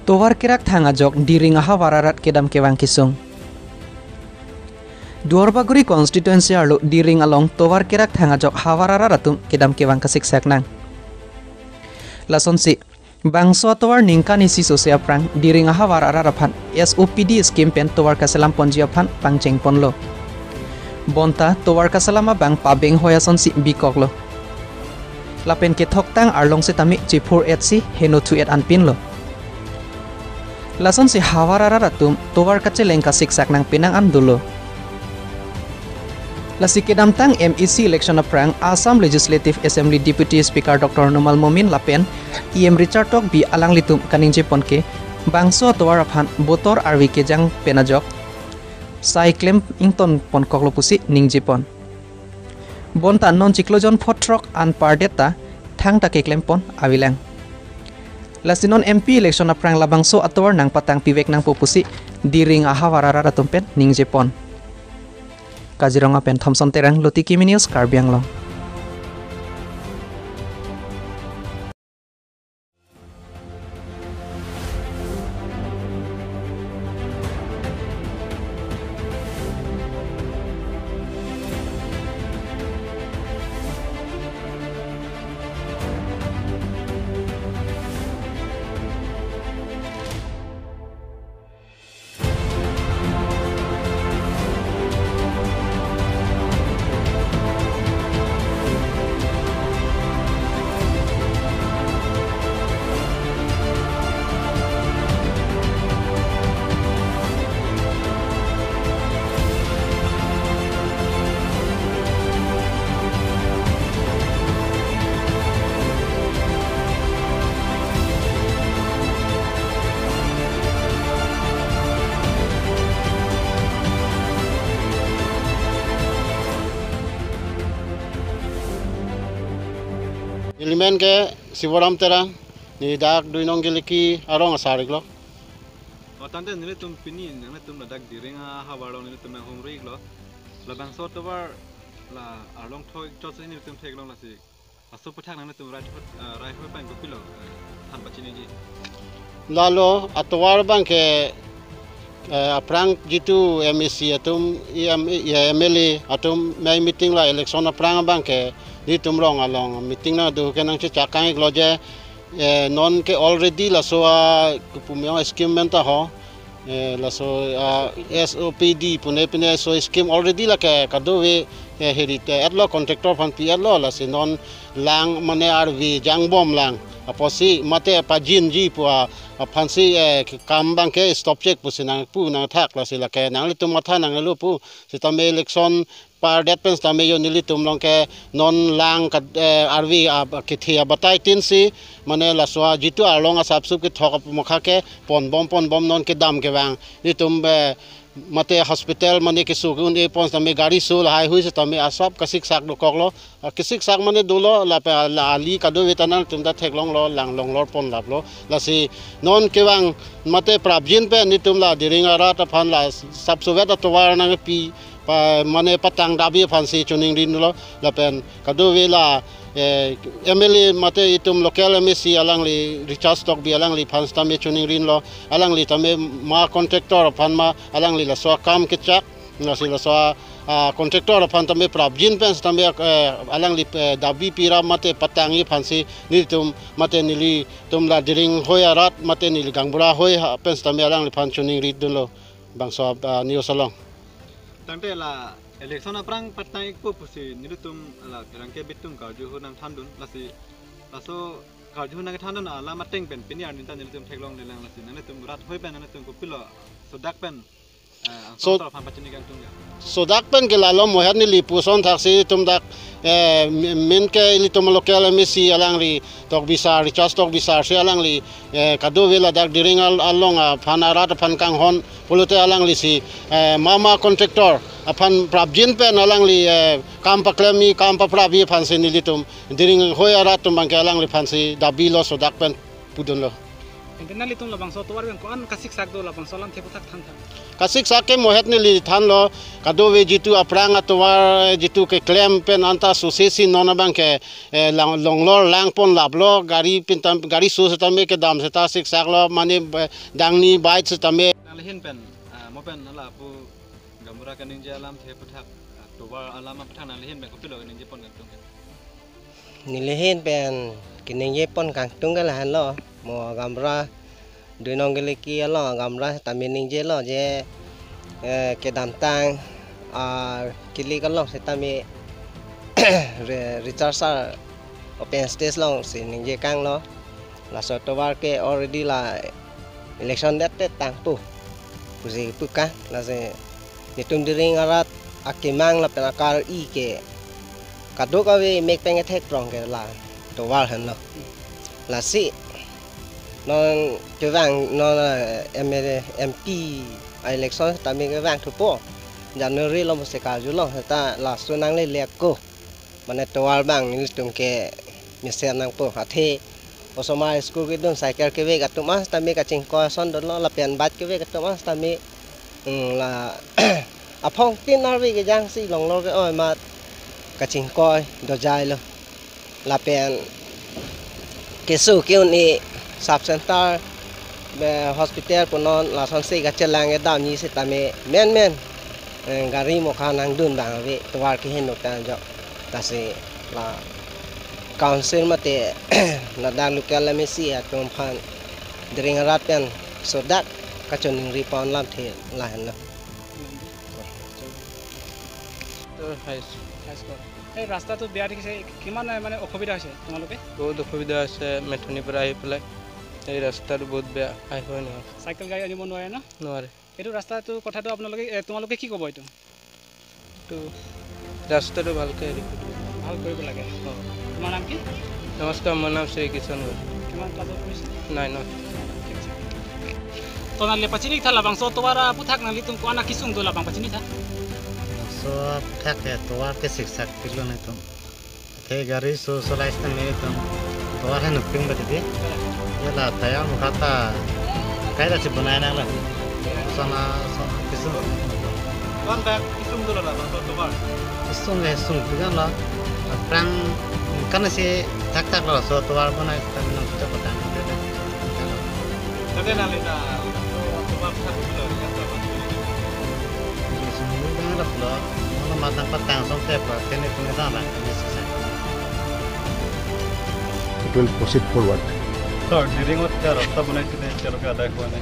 Towar kirak thanga jok diring aha wararat kedam kewang kisung. Duarbaguri constituency arlo diring along towar kirak thanga jok hawararatum kedam kewang kasik saknang. Lason si bangso towar ningkani si sosial prang diring aha warararapan SOPD scheme pen towar kasalam ponjiapan pangcheng ponlo. Bonta towar kasalama bang pabeng hoyason si bikoklo. Lapen ke thoktang arlong se tami chipur etsi heno tu et anpin lo. Lason si hawararatum towar kaceleng kasik saknang pinang andulo. Lasi kedam tang MEC election aprang Assam Legislative Assembly Deputy Speaker Dr. Numal Momin lapen EM Richard Tok bi alang litum kaning jepon ke bangso towar aphan botor arwi kejang penajok sai claim ington pon koklo pusi ning jepon bonta non ciklojon photrok an pardeta thang ta ke claim pon awilang lasinon MP election aprang labangso atowar nang patang piwek nang popusi diring aha wararara tumpen ning jepon Kaziranga pen Thomson Terang Loti Kimi News Karbi Anglong. Ilimen ke siwaram terang ni dak duinong geliki arong asarik lo. Tante nile tum pini nile tum dak diringa hawarong nile tum na homri lo. Labang so tawar la arlong thoi chotsi nile tum theklong la si. Aso puthak nile tum rai hoi pan gopilo han pachini ji. Lalo atwar bang ke aprang jitu MEC atum MLA atum mai meeting la election aprang bang ke di tumrong along meeting na do kenang chakang gloje non ke already la so pumyo scheme menta ho la so SOPD pune so scheme already la ke kadowe herite atlo contractor fan pi atlo la si non lang mane RV jangbom lang aposi mate pajin ji pu phansi kambang ke stop check pu sinang pu na thak la si la ke nang litum matha nang lu pu si tame election par det pens tame yo nilitum long ke non lang ka RV ke thia batai tin si mane la so jitu arlong asap sup ke thok mokha ke pon bom non ke dam ke wang litum mate hospital mane ke sugun e pons tame gari sul hai hui se tame asap kasik sak do koklo kisik sak mane dulo la ali kado wetanan tumda theklong lo lang long lor pon lap lo la si non ke wang mate prabjin pe ni tumla diringa ra ta phan la sap suweta towar nang pi mane patang dabi phan si chuning rin lo la pen kado wela MLA mate itum local MEC alang li recharge stock bi alang li phan tame chuning rin lo alang li tame ma contractor phan ma alang li la so kam ke chak na si la so contractor phan tame prabjin pen tame alang li dabi pira mate patangi phan si ni tum mate nili tum la diring hoya rat mate nili gangbura hoy pen tame alang li phan chuning rin lo bangso news along Tante la election aprang patang ikpo pusi nilutum la rangke bitum karju hunang thandun lasi laso karju hunang thandun ala mateng pen pini arninta nilutum theklong nilang lasi nilutum rat hoi pen nilutum kopilo so dak pen so phan pachini gang tung so dak pen ke lalo moher ni lipuson thaksi tum dak min ke litum local MEC alang ri tok bisa recharge tok bisa se alang li kado vela dak diringal along phanarat phan kang hon pulute alang li si mama contractor aphan prabjin pen alang li kam paklemi kam paprabi phan se nilitum diring hoya rat tum bang ke alang li phan si dabilo so dak pen pudun lo Internal itu labang so tuar yang kuan kasih sak do labang solam tepu tak than. Kasik sake mohet ni li than lo kadowe jitu aprang atwar jitu ke claim pen anta susesi nona bang ke longlor langpon lablo gari pintam gari so setame ke dam seta sik sak lo mane dangni bait setame nalihin pen mo pen ala pu gamura kaning je alam tepu tak tuar alam patang nalihin pen kopilo kaning je pon gantung nilihin pen kining ye pon gantung galahan lo mo gamra dui nong geliki lo gamra tamining je lo je ke damtang kili kalong setami recharge open stage lo sining je kang lo la so towar ke already la election date tang pu pusi puka la se nitum diring arat akimang la penakar I ke kadok awe make peng attack prong ke la towar han lo la si non cái vàng non MP election ta mình cái vàng thủ po January lo một sẽ cả lo ta là số năng lên liệt cô mà này toal bang ni tung ke mi xem năng po hạt thế osoma school cái don cycle cái về cái tụi mas ta mình cái chinh coi son đó lo là tiền bát cái về cái tụi mas ta mình là à phong tin nào về cái giang si lòng lo cái oi mà cái chinh coi đồ dài lo là tiền cái số kêu ni subcenter hospital punon la sonse gachelang edam ni setame men gari mokha nang dun bang ve twar ki hin nokta jo tase la council mate na dan local mesi atom phan dring rapen so that kachon ripon lam the la han high school এই ৰাস্তাটো বেয়া দেখিছে কিমান মানে অসুবিধা হৈছে তোমালোকে বহুত অসুবিধা আছে মেথনি পৰা আহি পেলাই এই ৰাস্তাটো বহুত বেয়া আই হয় নহয় সাইকেল গাড়ী আনিব নোৱাৰে না নোৱাৰে এইটো ৰাস্তাটো কথাটো তোমালোকে কি ক'ব এইটো তো ৰাস্তাটো ভালকৈ ভাল কৰিব লাগে তোমাৰ নাম কি নমস্কাৰ মোৰ নাম শ্ৰী কিষণ কিমান ক্লাছত পঢ়িছে 9 tonal pachini tha labang so towara puthak nali tum ko ana kisung do labang pachini tha so thak ke towar ke siksak kilo ne tum the gari so solais ta me tum towar han ping bati de yala taya mukata kaida chi banana la sama kisung kon tak kisung do labang so towar kisung le sung pigan la prang kana se thak thak la so towar banai ta nam ta patang tade nali na towar thak kilo la pula mana matang patang sampai apa kene punya dalam it will proceed forward so diringot ka rasta banaisile keroka ada khone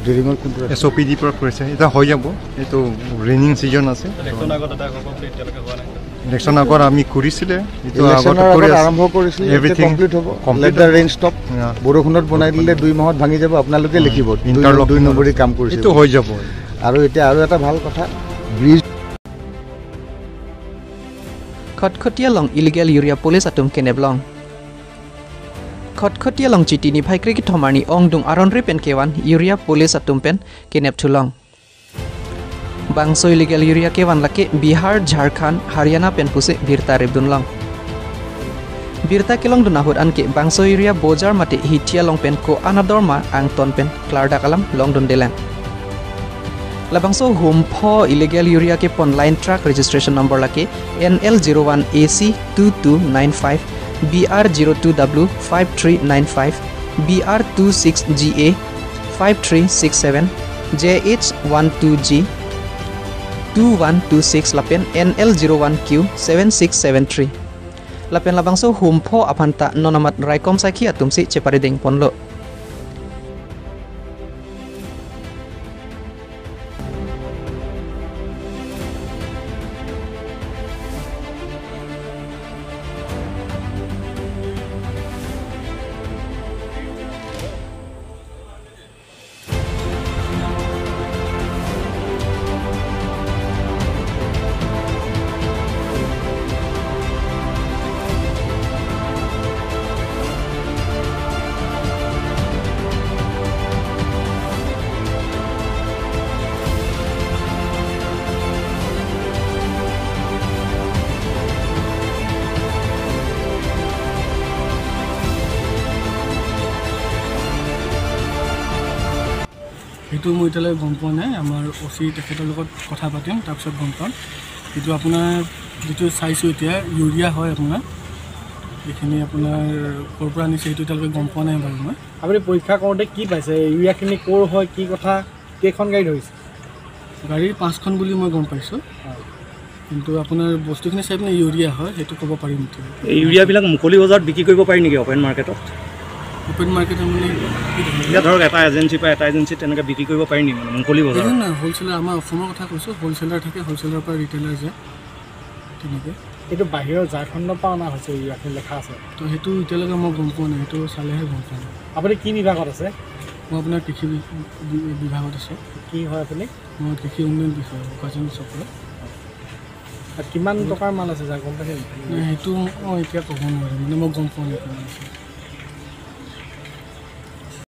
diringot kuntu SOPD पर কৰিছে এটা হৈ যাব এটো ৰেনিং সিজন আছে election আগত ada complete keroka khone election আগত আমি কৰিছিলে এটো আগত আৰম্ভ কৰিছিল এভৰিথিং কমপ্লিট হ'ব লেট দ্য ৰেইন ষ্টপ বৰষুণত বনাই দিলে 2 মাহত ভাঙি যাব আপোনালোকে লিখিব 2 নম্বৰী কাম কৰিছে এটো হৈ যাব আৰু এতিয়া আৰু এটা ভাল কথা ব্ৰিজ খটখটিয়া লং ইলিগেল ইউৰিয়া পুলিচ আতুম কেনেবলং খটখটিয়া লং চিটিনি ফাইক্ৰিকি থমানি অংদুং আৰনৰি পেন কেৱান ইউৰিয়া পুলিচ আতুম পেন কেনেব থুলং বাংসো ইলিগেল ইউৰিয়া কেৱান লাকে বিহাৰ ঝাৰখণ্ড হাৰিয়ানা পেন পুছে বিৰতা ৰেবদুনলং বিৰতা কেলং দুনাহুদ আনকে বাংসো ইউৰিয়া বজাৰ মাতে হিটিয়া লং পেন কো আনাদৰ মা আং টন পেন ক্লাৰডা কালাম লং দুন দেলেন Labangso Humpho illegal urea ke pon line truck registration number lake NL01AC2295 BR02W5395 BR26GA 5367 JH12G 2126 lapen NL01Q 7673 lapen labangso Humpho apanta nonamat raikom sakhi atumsi chepariding ponlo সেইটো মই এতিয়ালৈকে গম পোৱা নাই আমাৰ অচি তেখেতৰ লগত কথা পাতিম তাৰপিছত গম পাম কিন্তু আপোনাৰ যিটো চাইছোঁ এতিয়া ইউৰিয়া হয় আপোনাৰ এইখিনি আপোনাৰ ক'ৰ পৰা আনিছে সেইটো এতিয়ালৈকে গম পোৱা নাই বাৰু মই আপুনি পৰীক্ষা কৰোঁতে কি পাইছে ইউৰিয়াখিনি ক'ৰ হয় কি কথা কেইখন গাড়ী ধৰিছে গাড়ী 5খন বুলি মই গম পাইছোঁ কিন্তু আপোনাৰ বস্তুখিনি চাই পিনে ইউৰিয়া হয় সেইটো ক'ব পাৰিম এই ইউৰিয়াবিলাক মুকলি বজাৰত বিক্ৰী কৰিব পাৰি নেকি অপেন মাৰ্কেটত অপেন মাৰ্কেটত মানে এতিয়া ধৰক এটা এজেঞ্চি বা এটা এজেঞ্চি তেনেকৈ বিক্ৰী কৰিব পাৰি নেকি মানে মুকলি বজাৰত নাই হ'লচেলাৰ আমাৰ অসমৰ কথা কৈছোঁ হ'লচেলাৰ থাকে হ'লচেলাৰৰ পৰা ৰিটেইলাৰ যায় তেনেকৈ এইটো বাহিৰৰ ঝাৰখণ্ডৰ পৰা অনা হৈছে ইয়াতে লেখা আছে তো সেইটো এতিয়ালৈকে মই গম পোৱা নাই সেইটো চালেহে গম পাম আপুনি কি বিভাগত আছে মই আপোনাৰ কৃষি বিভাগত আছোঁ কি হয় আপুনি মই কৃষি উন্নয়ন বিষয়া উপাৰ্জন চক্ৰ কিমান টকাৰ মাল আছে যাৰ গম পাইছে সেইটো মই এতিয়া ক'ব নোৱাৰিম মানে মই গম পোৱা নাই কিমান আছে